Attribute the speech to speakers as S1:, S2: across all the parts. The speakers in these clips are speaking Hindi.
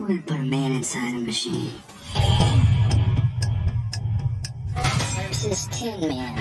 S1: would put a man inside a machine? Versus Tin Man.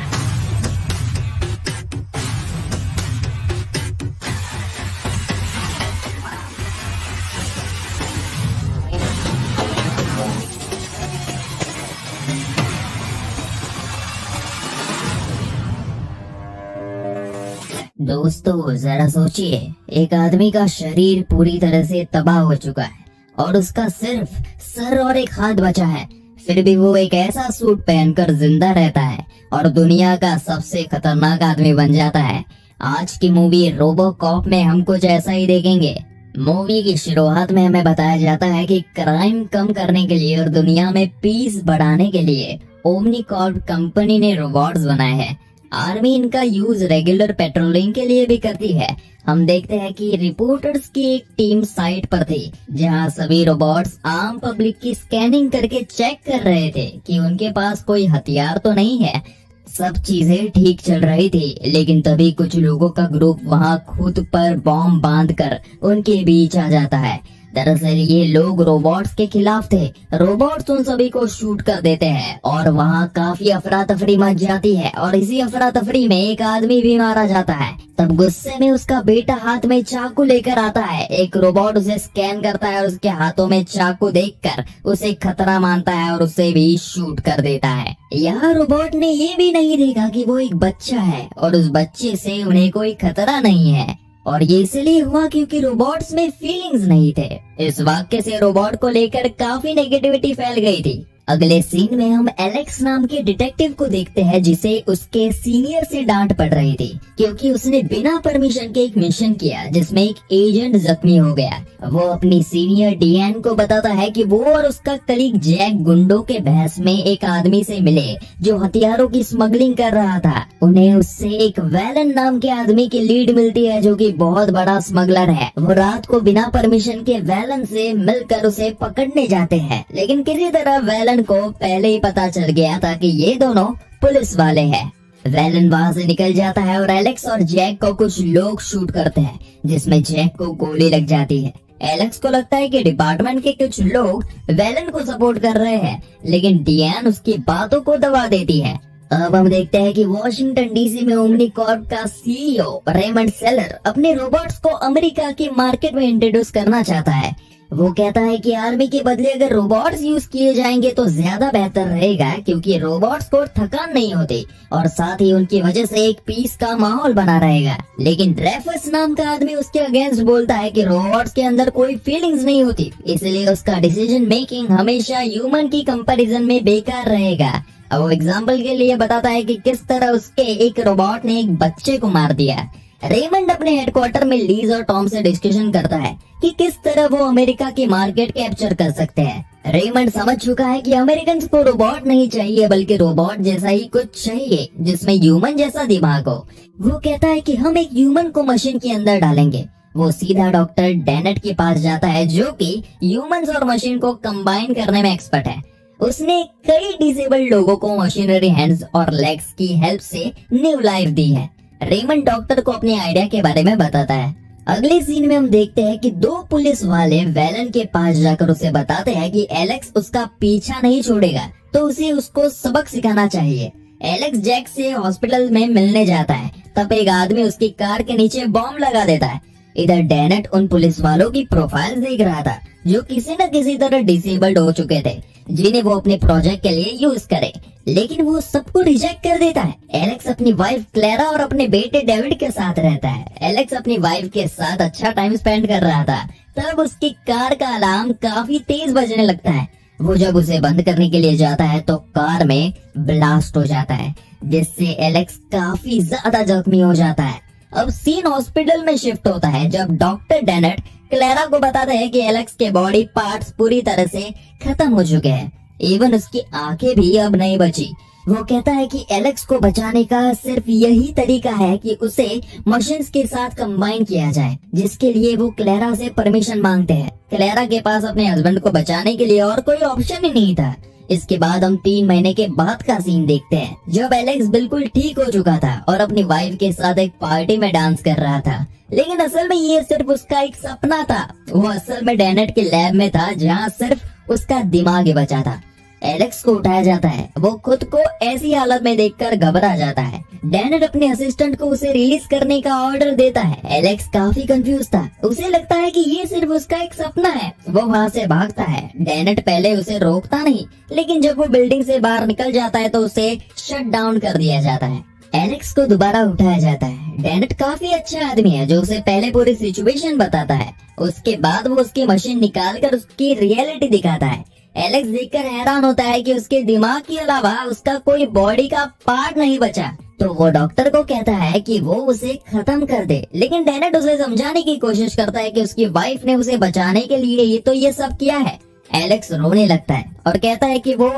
S2: दोस्तों जरा सोचिए, एक आदमी का शरीर पूरी तरह से तबाह हो चुका है और उसका सिर्फ सर और एक हाथ बचा है, फिर भी वो एक ऐसा सूट पहनकर जिंदा रहता है और दुनिया का सबसे खतरनाक आदमी बन जाता है। आज की मूवी रोबोकॉप में हम कुछ ऐसा ही देखेंगे। मूवी की शुरुआत में हमें बताया जाता है कि क्राइम कम करने के लिए और दुनिया में पीस बढ़ाने के लिए ओमनीकॉर्प कंपनी ने रोबोट्स बनाए हैं। आर्मी इनका यूज रेगुलर पेट्रोलिंग के लिए भी करती है। हम देखते हैं कि रिपोर्टर्स की एक टीम साइट पर थी, जहां सभी रोबोट्स आम पब्लिक की स्कैनिंग करके चेक कर रहे थे कि उनके पास कोई हथियार तो नहीं है। सब चीजें ठीक चल रही थी, लेकिन तभी कुछ लोगों का ग्रुप वहां खुद पर बॉम्ब बांधकर उनके बीच आ जाता है। दरअसल ये लोग रोबोट्स के खिलाफ थे। रोबोट्स उन सभी को शूट कर देते हैं और वहाँ काफी अफरा तफरी मच जाती है और इसी अफरा तफरी में एक आदमी भी मारा जाता है। तब गुस्से में उसका बेटा हाथ में चाकू लेकर आता है। एक रोबोट उसे स्कैन करता है और उसके हाथों में चाकू देखकर उसे खतरा मानता है और उसे भी शूट कर देता है। यहाँ रोबोट ने ये भी नहीं देखा कि वो एक बच्चा है और उस बच्चे से उन्हें कोई खतरा नहीं है, और ये इसलिए हुआ क्योंकि रोबोट्स में फीलिंग्स नहीं थे। इस वाक्य से रोबोट को लेकर काफी नेगेटिविटी फैल गई थी। अगले सीन में हम एलेक्स नाम के डिटेक्टिव को देखते हैं, जिसे उसके सीनियर से डांट पड़ रही थी क्योंकि उसने बिना परमिशन के एक मिशन किया जिसमें एक एजेंट जख्मी हो गया। वो अपनी सीनियर डीएन को बताता है कि वो और उसका कलीग जैक गुंडों के बहस में एक आदमी से मिले जो हथियारों की स्मगलिंग कर रहा था। उन्हें उससे एक वैलन नाम के आदमी की लीड मिलती है जो कि बहुत बड़ा स्मगलर है। वो रात को बिना परमिशन के वैलन से मिलकर उसे पकड़ने जाते हैं, लेकिन किसी तरह वैलन को पहले ही पता चल गया था कि ये दोनों पुलिस वाले हैं। वैलन वहाँ से निकल जाता है और एलेक्स और जैक को कुछ लोग शूट करते हैं, जिसमें जैक को गोली लग जाती है। एलेक्स को लगता है कि डिपार्टमेंट के कुछ लोग वैलन को सपोर्ट कर रहे हैं, लेकिन डियान उसकी बातों को दबा देती है। अब हम देखते हैं कि वॉशिंगटन डीसी में ओमनीकॉर्प का सीईओ रेमंड सेलर अपने रोबोट्स को अमेरिका की मार्केट में इंट्रोड्यूस करना चाहता है। वो कहता है कि आर्मी के बदले अगर रोबोट्स यूज किए जाएंगे तो ज्यादा बेहतर रहेगा, क्योंकि रोबोट्स को थकान नहीं होती और साथ ही उनकी वजह से एक पीस का माहौल बना रहेगा। लेकिन ड्रेफस नाम का आदमी उसके अगेंस्ट बोलता है कि रोबोट्स के अंदर कोई फीलिंग्स नहीं होती, इसलिए उसका डिसीजन मेकिंग हमेशा ह्यूमन की कंपैरिजन में बेकार रहेगा। अब वो एग्जाम्पल के लिए बताता है कि किस तरह उसके एक रोबोट ने एक बच्चे को मार दिया। रेमंड अपने हेडक्वार्टर में लीज और टॉम से डिस्कशन करता है कि किस तरह वो अमेरिका की मार्केट कैप्चर कर सकते हैं। रेमंड समझ चुका है कि अमेरिकन को रोबोट नहीं चाहिए, बल्कि रोबोट जैसा ही कुछ चाहिए जिसमें ह्यूमन जैसा दिमाग हो। वो कहता है कि हम एक ह्यूमन को मशीन के अंदर डालेंगे। वो सीधा डॉक्टर डेनेट के पास जाता है, जो कि ह्यूमंस और मशीन को कंबाइन करने में एक्सपर्ट है। उसने कई डिसेबल्ड लोगों को मशीनरी हैंड्स और लेग्स की हेल्प से न्यू लाइफ दी है। रेमंड डॉक्टर को अपने आइडिया के बारे में बताता है। अगले सीन में हम देखते हैं कि दो पुलिस वाले वैलन के पास जाकर उसे बताते हैं कि एलेक्स उसका पीछा नहीं छोड़ेगा, तो उसे उसको सबक सिखाना चाहिए। एलेक्स जैक से हॉस्पिटल में मिलने जाता है, तब एक आदमी उसकी कार के नीचे बॉम्ब लगा देता है। इधर डेनेट उन पुलिस वालों की प्रोफाइल देख रहा था जो किसी न किसी तरह डिसेबल्ड हो चुके थे, जिन्हें वो अपने प्रोजेक्ट के लिए यूज करे, लेकिन वो सबको रिजेक्ट कर देता है। एलेक्स अपनी वाइफ क्लेरा और अपने बेटे डेविड के साथ रहता है। एलेक्स अपनी वाइफ के साथ अच्छा टाइम स्पेंड कर रहा था, तब उसकी कार का अलार्म काफी तेज बजने लगता है। वो जब उसे बंद करने के लिए जाता है तो कार में ब्लास्ट हो जाता है, जिससे एलेक्स काफी ज्यादा जख्मी हो जाता है। अब सीन हॉस्पिटल में शिफ्ट होता है, जब डॉक्टर डेनेट क्लेरा को बताते हैं कि एलेक्स के बॉडी पार्ट्स पूरी तरह से खत्म हो चुके हैं, इवन उसकी आंखें भी अब नहीं बची। वो कहता है कि एलेक्स को बचाने का सिर्फ यही तरीका है कि उसे मशीन्स के साथ कंबाइन किया जाए, जिसके लिए वो क्लेरा से परमिशन मांगते हैं। क्लेरा के पास अपने हस्बैंड को बचाने के लिए और कोई ऑप्शन ही नहीं था। इसके बाद हम 3 महीने के बाद का सीन देखते हैं, जब एलेक्स बिल्कुल ठीक हो चुका था और अपनी वाइफ के साथ एक पार्टी में डांस कर रहा था। लेकिन असल में ये सिर्फ उसका एक सपना था। वो असल में डेनेट के लैब में था जहाँ सिर्फ उसका दिमाग ही बचा था। एलेक्स को उठाया जाता है। वो खुद को ऐसी हालत में देखकर घबरा जाता है। डेनेट अपने असिस्टेंट को उसे रिलीज करने का ऑर्डर देता है। एलेक्स काफी कंफ्यूज था। उसे लगता है कि ये सिर्फ उसका एक सपना है। वो वहाँ से भागता है। डेनेट पहले उसे रोकता नहीं, लेकिन जब वो बिल्डिंग से बाहर निकल जाता है तो उसे शट डाउन कर दिया जाता है। एलेक्स को दोबारा उठाया जाता है। डेनेट काफी अच्छा आदमी है जो उसे पहले पूरी सिचुएशन बताता है। उसके बाद वो उसकी मशीन निकाल कर उसकी रियलिटी दिखाता है। एलेक्स देखकर हैरान होता है कि उसके दिमाग के अलावा उसका कोई बॉडी का पार्ट नहीं बचा। तो वो डॉक्टर को कहता है कि वो उसे खत्म कर दे, लेकिन डेनेट उसे समझाने की कोशिश करता है कि उसकी वाइफ ने उसे बचाने के लिए ये सब किया है। एलेक्स रोने लगता है और कहता है कि वो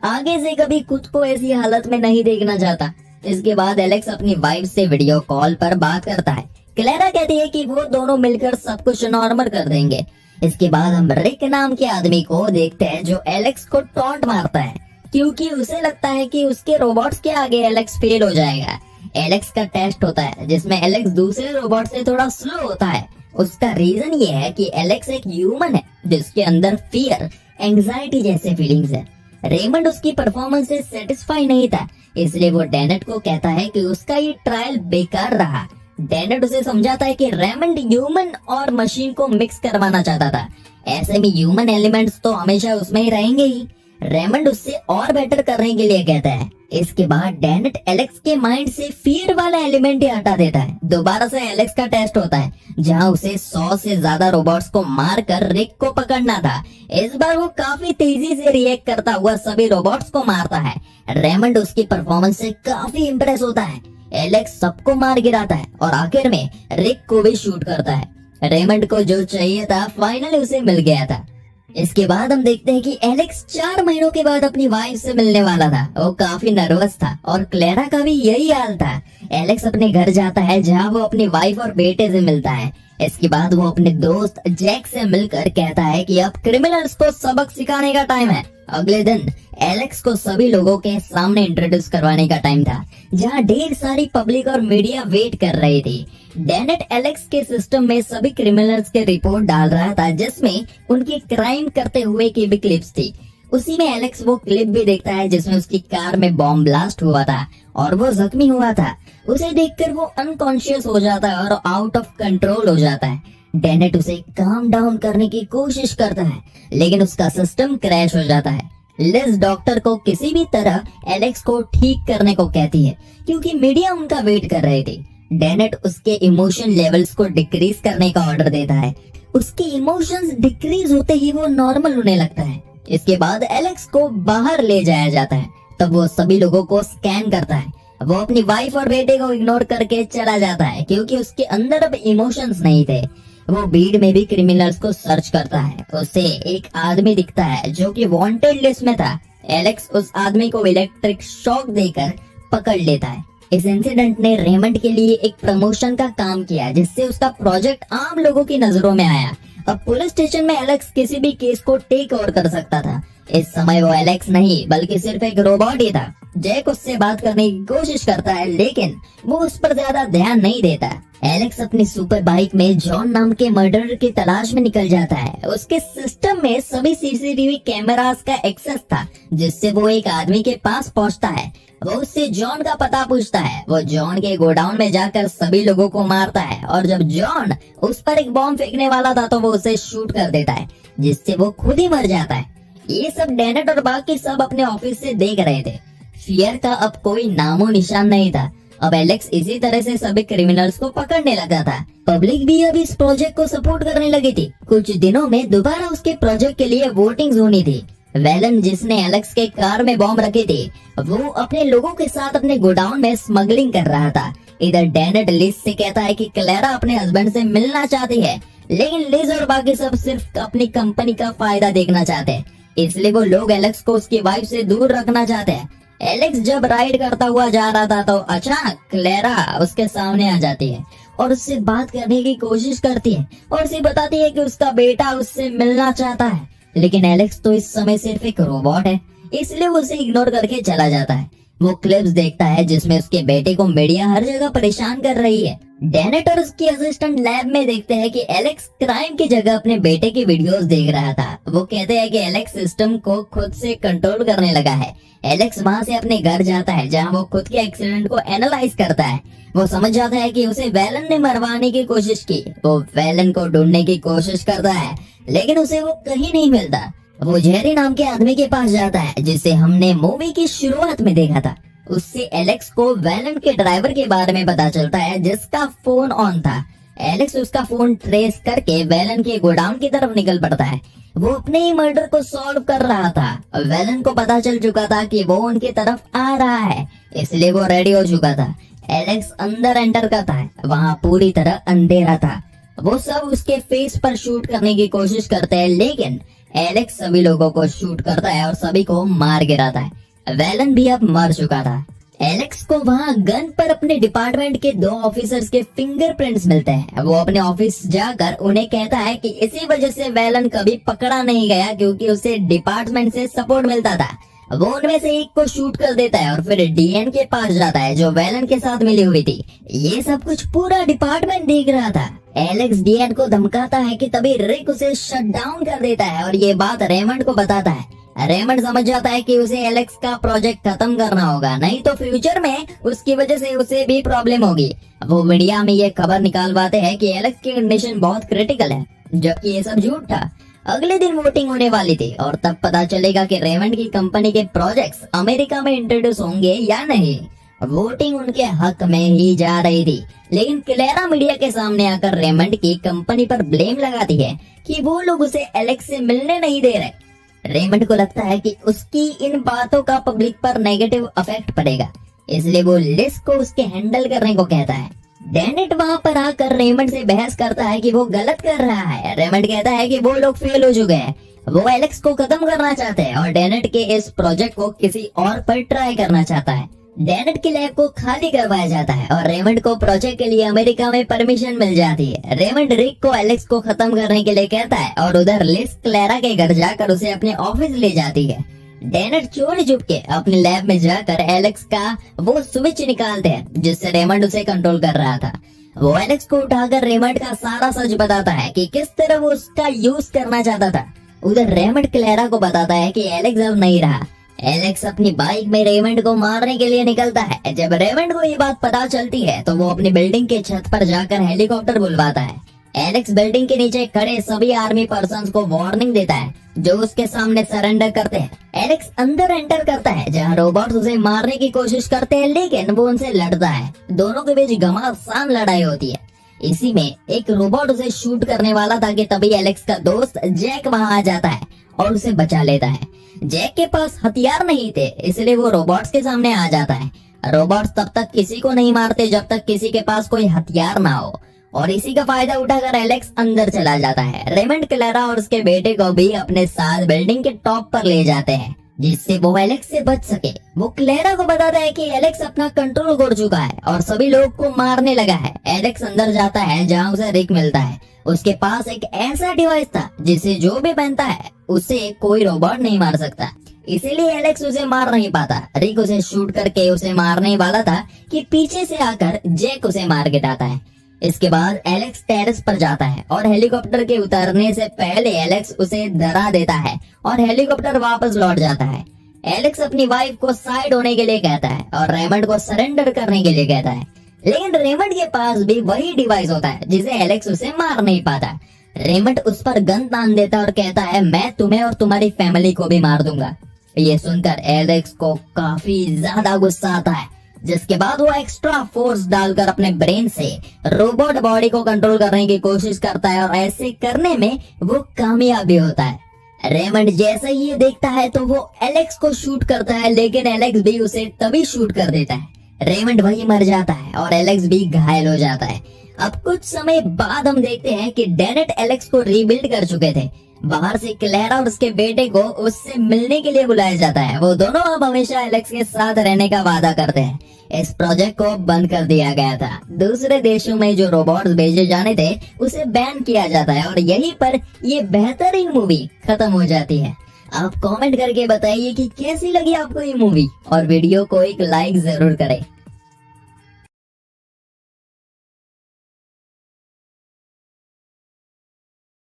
S2: आगे से कभी खुद को ऐसी हालत में नहीं देखना चाहता। इसके बाद एलेक्स अपनी वाइफ से वीडियो कॉल पर बात करता है। क्लेरा कहती है कि वो दोनों मिलकर सब कुछ नॉर्मल कर देंगे। इसके बाद हम रिक नाम के आदमी को देखते हैं जो एलेक्स को टॉन्ट मारता है, क्योंकि उसे लगता है कि उसके रोबोट्स के आगे एलेक्स फेल हो जाएगा। एलेक्स का टेस्ट होता है जिसमें एलेक्स दूसरे रोबोट से थोड़ा स्लो होता है। उसका रीजन ये है कि एलेक्स एक ह्यूमन है जिसके अंदर फियर, एंजाइटी जैसे फीलिंग्स है। रेमंड उसकी परफॉर्मेंस से सेटिस्फाई नहीं था, इसलिए वो डेनेट को कहता है कि उसका ये ट्रायल बेकार रहा। डेनेट उसे समझाता है कि रेमंड ह्यूमन और मशीन को मिक्स करवाना चाहता था। ऐसे में ह्यूमन एलिमेंट्स तो हमेशा उसमें ही रहेंगे ही। रेमंड उससे और बेटर करने के लिए कहता है। इसके बाद डेनेट एलेक्स के माइंड से फियर वाला एलिमेंट ही हटा देता है। दोबारा से एलेक्स का टेस्ट होता है जहां उसे 100 से ज्यादा रोबोट्स को मारकर रिक को पकड़ना था। इस बार वो काफी तेजी से रिएक्ट करता हुआ सभी रोबोट्स को मारता है। रेमंड उसकी परफॉर्मेंस से काफी इम्प्रेस होता है। एलेक्स सबको मार गिराता है और आखिर में रिक को भी शूट करता है। रेमंड को जो चाहिए था फाइनली उसे मिल गया था। इसके बाद हम देखते हैं कि एलेक्स 4 महीनों के बाद अपनी वाइफ से मिलने वाला था। वो काफी नर्वस था और क्लेरा का भी यही हाल था। एलेक्स अपने घर जाता है जहां वो अपनी वाइफ और बेटे से मिलता है। इसके बाद वो अपने दोस्त जैक से मिलकर कहता है कि अब क्रिमिनल्स को सबक सिखाने का टाइम है। अगले दिन एलेक्स को सभी लोगों के सामने इंट्रोड्यूस करवाने का टाइम था, जहां ढेर सारी पब्लिक और मीडिया वेट कर रही थी। डेनेट एलेक्स के सिस्टम में सभी क्रिमिनल्स के रिपोर्ट डाल रहा था, जिसमें उनकी क्राइम करते हुए की भी क्लिप्स थी। उसी में एलेक्स वो क्लिप भी देखता है जिसमें उसकी कार में बॉम्ब ब्लास्ट हुआ था और वो जख्मी हुआ था। उसे देखकर वो अनकॉन्शियस हो जाता है और आउट ऑफ कंट्रोल हो जाता है। डेनेट उसे काम डाउन करने की कोशिश करता है, लेकिन उसका सिस्टम क्रैश हो जाता है। लिज डॉक्टर को किसी भी तरह एलेक्स को ठीक करने को कहती है, क्योंकि मीडिया उनका वेट कर रही थी। डेनेट उसके इमोशन लेवल्स को डिक्रीज करने का ऑर्डर देता है। उसके इमोशंस डिक्रीज होते ही वो नॉर्मल होने लगता है। इसके बाद एलेक्स को बाहर ले जाया जाता है। तब वो सभी लोगों को स्कैन करता है। वो अपनी वाइफ और बेटे को इग्नोर करके चला जाता है, क्योंकि उसके अंदर अब इमोशंस नहीं थे। वो भीड़ में भी क्रिमिनल्स को सर्च करता है। उसे एक आदमी दिखता है जो कि वांटेड लिस्ट में था। एलेक्स उस आदमी को इलेक्ट्रिक शॉक देकर पकड़ लेता है। इस इंसिडेंट ने रेमंड के लिए एक प्रमोशन का काम किया, जिससे उसका प्रोजेक्ट आम लोगों की नजरों में आया। अब पुलिस स्टेशन में एलेक्स किसी भी केस को टेक ओवर कर सकता था। इस समय वो एलेक्स नहीं बल्कि सिर्फ एक रोबोट ही था। जैक उससे बात करने की कोशिश करता है, लेकिन वो उस पर ज्यादा ध्यान नहीं देता। एलेक्स अपनी सुपर बाइक में जॉन नाम के मर्डरर की तलाश में निकल जाता है। उसके सिस्टम में सभी सीसीटीवी कैमरास का एक्सेस था, जिससे वो एक आदमी के पास पहुंचता है। वो उससे जॉन का पता पूछता है। वो जॉन के गोडाउन में जाकर सभी लोगों को मारता है, और जब जॉन उस पर एक बॉम्ब फेंकने वाला था तो वो उसे शूट कर देता है, जिससे वो खुद ही मर जाता है। ये सब डेनेट और बाकी सब अपने ऑफिस से देख रहे थे। फियर का अब कोई नामो निशान नहीं था। अब एलेक्स इसी तरह से सभी क्रिमिनल्स को पकड़ने लगा था। पब्लिक भी अब इस प्रोजेक्ट को सपोर्ट करने लगी थी। कुछ दिनों में दोबारा उसके प्रोजेक्ट के लिए वोटिंग होनी थी। वेलन, जिसने एलेक्स के कार में बॉम्ब रखे थे, वो अपने लोगों के साथ अपने गोडाउन में स्मगलिंग कर रहा था। इधर डेनेट लिज से कहता है कि क्लेरा अपने हस्बैंड से मिलना चाहती है, लेकिन लिज और बाकी सब सिर्फ अपनी कंपनी का फायदा देखना चाहते हैं, इसलिए वो लोग एलेक्स को उसकी वाइफ से दूर रखना चाहते हैं। एलेक्स जब राइड करता हुआ जा रहा था तो अचानक क्लेरा उसके सामने आ जाती है और उससे बात करने की कोशिश करती है और उसे बताती है कि उसका बेटा उससे मिलना चाहता है। लेकिन एलेक्स तो इस समय सिर्फ एक रोबोट है, इसलिए वो उसे इग्नोर करके चला जाता है। वो क्लिप्स देखता है जिसमें उसके बेटे को मीडिया हर जगह परेशान कर रही है। डेनेट और उसकी असिस्टेंट लैब में देखते हैं कि एलेक्स क्राइम की जगह अपने बेटे की वीडियोस देख रहा था। वो कहते हैं कि एलेक्स सिस्टम को खुद से कंट्रोल करने लगा है। एलेक्स वहां से अपने घर जाता है जहां वो खुद के एक्सीडेंट को एनालाइज करता है। वो समझ जाता है कि उसे वेलन ने मरवाने की कोशिश की। वो वेलन को ढूंढने की कोशिश करता है लेकिन उसे वो कहीं नहीं मिलता। वो जेरी नाम के आदमी के पास जाता है जिसे हमने मूवी की शुरुआत में देखा था। उससे एलेक्स को वेलन के ड्राइवर के बारे में पता चलता है जिसका फोन ऑन था। एलेक्स उसका फोन ट्रेस करके वेलन के गोडाउन की तरफ निकल पड़ता है। वो अपने ही मर्डर को सॉल्व कर रहा था। वेलन को पता चल चुका था कि वो उनकी तरफ आ रहा है, इसलिए वो रेडी हो चुका था। एलेक्स अंदर एंटर करता है। वहाँ पूरी तरह अंधेरा था। वो सब उसके फेस पर शूट करने की कोशिश करते हैं लेकिन एलेक्स सभी लोगों को शूट करता है और सभी को मार गिराता है। वेलन भी अब मर चुका था। एलेक्स को वहाँ गन पर अपने डिपार्टमेंट के 2 ऑफिसर्स के फिंगरप्रिंट्स मिलते हैं। वो अपने ऑफिस जाकर उन्हें कहता है कि इसी वजह से वेलन कभी पकड़ा नहीं गया क्योंकि उसे डिपार्टमेंट से सपोर्ट मिलता था। वो उनमें से एक को शूट कर देता है और फिर डीएन के पास जाता है जो वेलन के साथ मिली हुई थी। ये सब कुछ पूरा डिपार्टमेंट देख रहा था। एलेक्स डीएन को धमकाता है कि तभी रिक उसे शट डाउन कर देता है और ये बात रेमंड को बताता है। रेमंड समझ जाता है कि उसे एलेक्स का प्रोजेक्ट खत्म करना होगा, नहीं तो फ्यूचर में उसकी वजह से उसे भी प्रॉब्लम होगी। वो मीडिया में ये खबर निकालवाते हैं कि एलेक्स की कंडीशन बहुत क्रिटिकल है, जबकि ये सब झूठ था। अगले दिन वोटिंग होने वाली थी और तब पता चलेगा कि रेमंड की कंपनी के प्रोजेक्ट्स अमेरिका में इंट्रोड्यूस होंगे या नहीं। वोटिंग उनके हक में ही जा रही थी लेकिन क्लेरा मीडिया के सामने आकर रेमंड की कंपनी पर ब्लेम लगाती है कि वो लोग उसे एलेक्स से मिलने नहीं दे रहे। रेमंड को लगता है कि उसकी इन बातों का पब्लिक पर नेगेटिव इफेक्ट पड़ेगा, इसलिए वो लिस को उसके हैंडल करने को कहता है। डेनेट वहाँ पर आकर रेमंड से बहस करता है कि वो गलत कर रहा है। रेमंड कहता है कि वो लोग फेल हो चुके हैं, वो एलेक्स को खत्म करना चाहते हैं और डेनेट के इस प्रोजेक्ट को किसी और पर ट्राई करना चाहता है। डेनेट की लैब को खाली करवाया जाता है और रेमंड को प्रोजेक्ट के लिए अमेरिका में परमिशन मिल जाती है। रेमंड रिक को एलेक्स को खत्म करने के लिए कहता है और उधर लिस क्लेरा के घर जाकर उसे अपने ऑफिस ले जाती है। डेनेट चोरी चुपके अपनी लैब में जाकर एलेक्स का वो स्विच निकालते हैं जिससे रेमंड उसे कंट्रोल कर रहा था। वो एलेक्स को उठाकर रेमंड का सारा सच बताता है कि किस तरह वो उसका यूज करना चाहता था। उधर रेमंड क्लेरा को बताता है कि एलेक्स अब नहीं रहा। एलेक्स अपनी बाइक में रेमंड को मारने के लिए निकलता है। जब रेमंड को ये बात पता चलती है तो वो अपनी बिल्डिंग के छत पर जाकर हेलीकॉप्टर बुलवाता है। एलेक्स बिल्डिंग के नीचे खड़े सभी आर्मी पर्सन्स को वार्निंग देता है जो उसके सामने सरेंडर करते हैं। एलेक्स अंदर एंटर करता है जहाँ रोबोट्स उसे मारने की कोशिश करते हैं लेकिन वो उनसे लड़ता है। दोनों के बीच घमासान लड़ाई होती है। इसी में एक रोबोट उसे शूट करने वाला था कि तभी एलेक्स का दोस्त जैक वहाँ आ जाता है और उसे बचा लेता है। जैक के पास हथियार नहीं थे इसलिए वो रोबोट्स के सामने आ जाता है। रोबोट्स तब तक किसी को नहीं मारते जब तक किसी के पास कोई हथियार ना हो और इसी का फायदा उठाकर एलेक्स अंदर चला जाता है। रेमंड क्लेरा और उसके बेटे को भी अपने साथ बिल्डिंग के टॉप पर ले जाते हैं जिससे वो एलेक्स से बच सके। वो क्लेरा को बताता है कि एलेक्स अपना कंट्रोल खो चुका है और सभी लोग को मारने लगा है। एलेक्स अंदर जाता है जहाँ उसे रिक मिलता है। उसके पास एक ऐसा डिवाइस था जिसे जो भी पहनता है उसे कोई रोबोट नहीं मार सकता, इसीलिए एलेक्स उसे मार नहीं पाता। रिक उसे शूट करके उसे मारने वाला था कि पीछे से आकर जैक उसे मार गिराता है। इसके बाद एलेक्स टेरेस पर जाता है और हेलीकॉप्टर के उतरने से पहले एलेक्स उसे डरा देता है और हेलीकॉप्टर वापस लौट जाता है। एलेक्स अपनी वाइफ को साइड होने के लिए कहता है और रेमंड को सरेंडर करने के लिए कहता है, लेकिन रेमंड के पास भी वही डिवाइस होता है जिसे एलेक्स उसे मार नहीं पाता। रेमंड उस पर गन तान देता और कहता है मैं तुम्हें और तुम्हारी फैमिली को भी मार दूंगा। ये सुनकर एलेक्स को काफी ज्यादा गुस्सा आता है, जिसके बाद वो एक्स्ट्रा फोर्स डालकर अपने ब्रेन से रोबोट बॉडी को कंट्रोल करने की कोशिश करता है और ऐसे करने में वो कामयाब भी होता है। रेमंड जैसे ही ये देखता है तो वो एलेक्स को शूट करता है लेकिन एलेक्स भी उसे तभी शूट कर देता है। रेमंड वही मर जाता है और एलेक्स भी घायल हो जाता है। अब कुछ समय बाद हम देखते हैं कि डेनेट एलेक्स को रीबिल्ड कर चुके थे। बाहर से क्लेरा और उसके बेटे को उससे मिलने के लिए बुलाया जाता है। वो दोनों अब हमेशा एलेक्स के साथ रहने का वादा करते हैं। इस प्रोजेक्ट को बंद कर दिया गया था। दूसरे देशों में जो रोबोट्स भेजे जाने थे उसे बैन किया जाता है और यहीं पर ये बेहतरीन मूवी खत्म हो जाती है। आप कमेंट करके बताइए कि कैसी लगी आपको ये मूवी और वीडियो को एक लाइक जरूर करें।